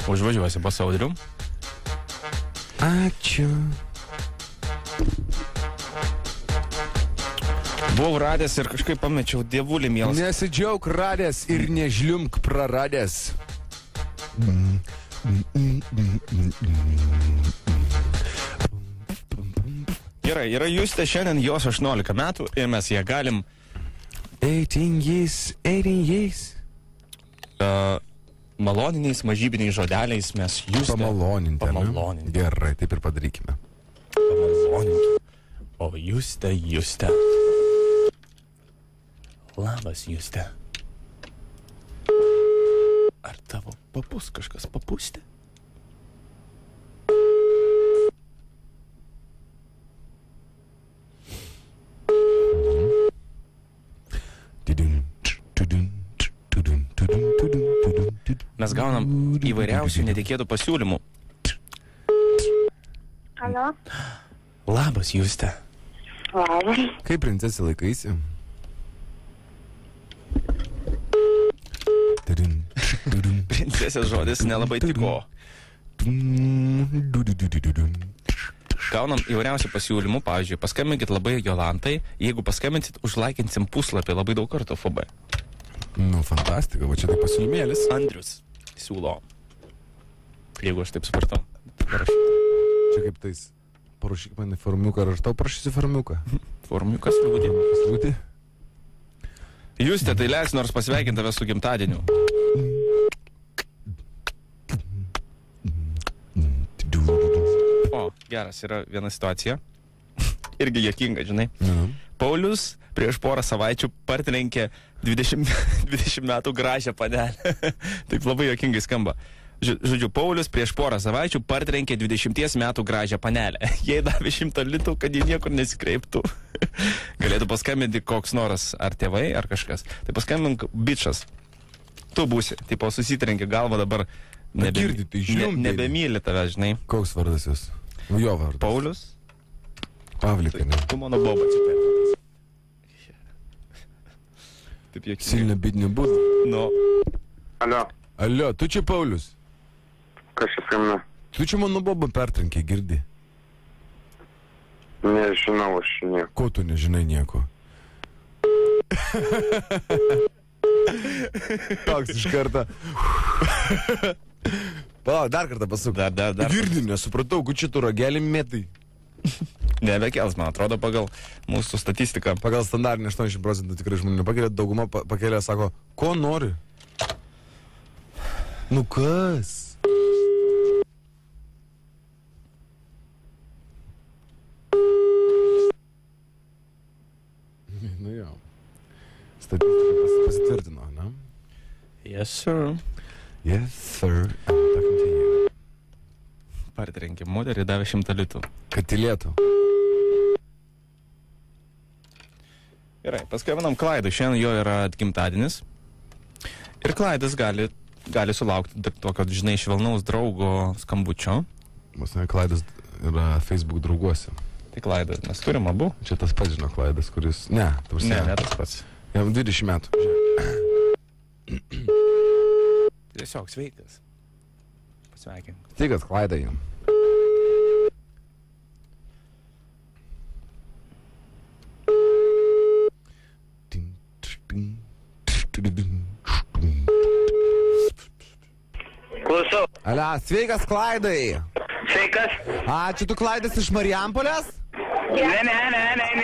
Užvažiuosi pas Audrių. Ačiū. Buvau radęs ir kažkaip pamečiau, dievulį mielas. Nesidžiaug radęs ir nežliumk praradęs. Gerai, yra Justė, šiandien jos 18 metų ir mes ją galim 18 years. Maloniniais, mažybiniais žodeliais mes Justę Pamaloninti. Gerai, taip ir padarykime. Pamaloninti. O Justė. Labas, Justė. Ar tavo papus kažkas papustė? Mes gaunam įvairiausių netikėtų pasiūlymų. Alio. Labas, Justė. Labas. Kaip princesė laikaisi? Princesės žodis nelabai tiko. Gaunam įvairiausių pasiūlymų, pavyzdžiui, paskambinkit labai Jolantai, jeigu paskambinsit, užlaikinsim puslapį labai daug kartų FB. Nu, fantastika, va čia tai pasiūlymėlis. Andrius siūlo, jeigu aš taip supratau. Čia kaip tais, parašyk man formiuką, ar aš tau parašysiu formiuką? Formiukas liūdė. Liūdė? Justė, tai leis nors pasveikinti tave su gimtadieniu. O, geras, yra viena situacija. Irgi juokinga, žinai. Paulius prieš porą savaičių partrenkė 20 metų gražią panelę. Taip labai juokingai skamba. Žodžiu, Paulius prieš porą savaičių partrenkė 20 metų gražią panelę. Jai davė 100 litų, kad ji niekur nesikreiptų. Galėtų paskambinti koks nors, ar tėvai, ar kažkas. Tai paskambink bičas. Tu būsi, tipo susitrenkė galvą dabar. Nebemyli tave, žinai. Koks vardas jūs? Jo vardas. Paulius. Pavlikai, ne? Tu mano boba atsipėt. Taip jokingai. Silne bidnių būdų. Nu. Alio, tu čia Paulius? Kas čia skambina? Tu čia mano bobą pertrankė, girdi? Nežinau, aš nieko. Ko tu nežinai nieko? Toks iš karto. Palauk, dar kartą pasuk. Dar. Girdi, nesupratau, kur čia tu ragelį mėtai. Nebekels, man atrodo, pagal mūsų statistiką. Pagal standartinį 80% tikrai žmonių nepakelia, dauguma pakelia, sako, ko nori? Nu kas? Nu jau. Statistika pasitvirtino, ne? Yes, sir. Yes, sir. I'm talking to you. Partrenkė moterį, davė 100 litų. Kad tylėtų. Gerai, paskambinam Klaidui. Šiandien jo yra gimtadienis. Ir Klaidas gali sulaukti tokio, žinai, švelnaus draugo skambučio. Masne, Klaidas yra Facebook drauguose. Tai Klaidas, mes turim abu. Čia tas pats, žino, Klaidas, kuris... Ne, ne tas pats. Jam 20 metų. Tiesiog sveikas. Pasveikink. Sveikas, Klaidai. Klausau. Alia, sveikas, Klaidai. Sveikas. Čia tu Klaidas iš Marijampolės? Ne,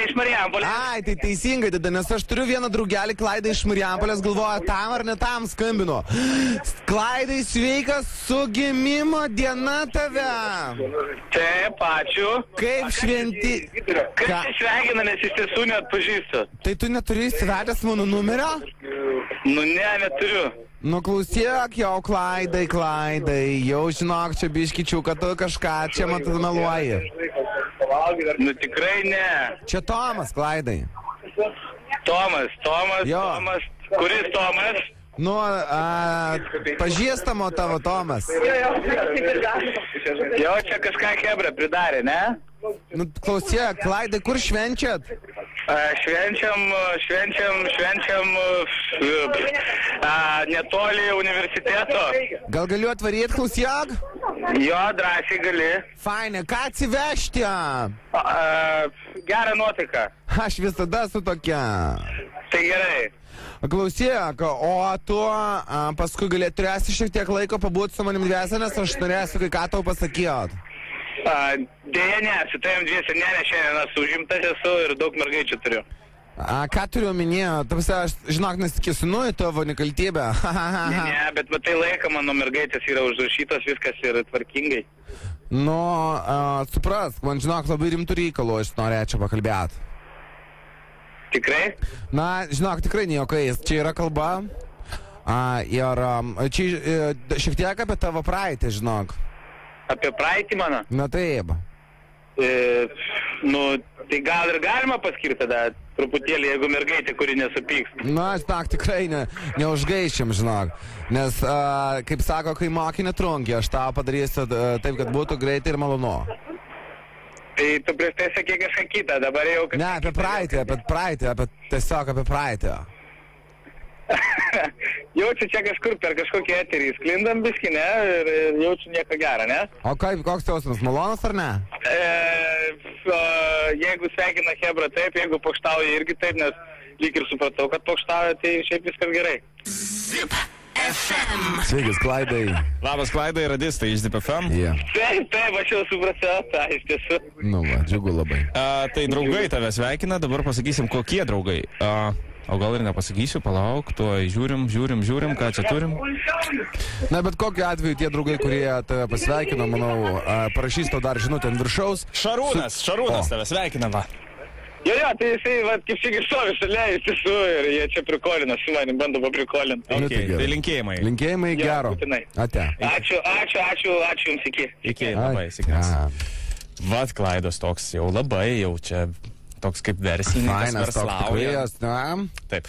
iš Marijampolės. Ai, tai teisingai tada, nes aš turiu vieną draugelį Klaidą iš Marijampolės, galvoju, tam ar ne tam skambino. Klaidai, sveikas, su gimimo diena tave. Taip, ačiū. Kaip šventi... Kaip čia sveikina, nes iš tiesų net pažįstu. Tai tu neturi įsivedęs mano numerio? Nu, neturiu. Nu, klausyk jau, Klaidai, jau žinok, čia biškičiu, kad tu kažką čia matai meluoji. Nu, tikrai ne. Čia Tomas, Klaidai. Tomas. Jo. Tomas. Kuris Tomas? Nu, pažįstamo tavo Tomas. Jo, čia kažką hebra pridarė, ne? Nu, klausyk, Klaidai, kur švenčiat? Švenčiam netoli universiteto. Gal galiu atvaryti, klausyk? Jo, drąsiai gali. Fainai, ką atsivežti? Gerą nuotaiką. Aš visada su tokia. Tai gerai. Klausyk, o tu paskui turėsi šiek tiek laiko pabūti su manim dviese, nes aš norėsiu kai ką tau pasakyti. Dėja ne, su tavim dviese ne, šiandien esu užimtas esu ir daug mergaičių turiu. Ką turiu omenyje? Aš, žinok, nesikėsinu į tavo nekaltybę. Ne, bet matai laiką, mano mergaitės yra užrašytos, viskas yra tvarkingai. Nu, suprask, man žinok, labai rimtų reikalų, aš norėčiau pakalbėti. Tikrai? Na, žinok, tikrai ne juokais, čia yra kalba. Ir čia šiek tiek apie tavo praeitį, žinok. Apie praeitį mano? Na taip. Tai gal ir galima paskirti tada truputėlį, jeigu mergaitė, kuri nesupyks. Na, žinok, tikrai neužgaišim, žinok. Nes, kaip sako, kai moki netrunki, aš tau padarysiu taip, kad būtų greitai ir malonu. Tai tu prieš tai sakė kažką kitą, dabar jau... Ne, apie praeitį, tiesiog apie praeitį. Jaučiu čia kažkur per kažkokį eterį sklindam biskį, ne? Ir jaučiu nieko gerą, ne? O koks jausmas, malonus ar ne? Jeigu sveikina Hebra taip, jeigu pokštauja irgi taip, nes lyg ir supratau, kad pokštauja, tai šiaip viskas gerai. Zip FM. Sveikis, Klaidai. Labas, Klaidai, radistai iš Zip FM. Yeah. Taip, aš jau supratau, tai iš tiesų. Nu va, džiugu labai. Tai draugai tave sveikina, dabar pasakysim, kokie draugai. O gal ir nepasakysiu, palauk, tuoj žiūrim, ką čia turim. Na, bet kokiu atveju tie draugai, kurie tave pasveikino, manau, parašys tau dar žinutę ant viršaus. Šarūnas tave sveikina, va. Jo, tai jisai, kaip šiek tiek stovi šalia, iš tiesų, ir jie čia prikolina su manim, bando paprikolinti. Okay, tai linkėjimai. Linkėjimai gero. Ate. Ačiū jums, iki. Iki, labai, sėkmės. Vat Klaidas toks jau labai, jau čia toks kaip verslininkas, verslauja. Taip.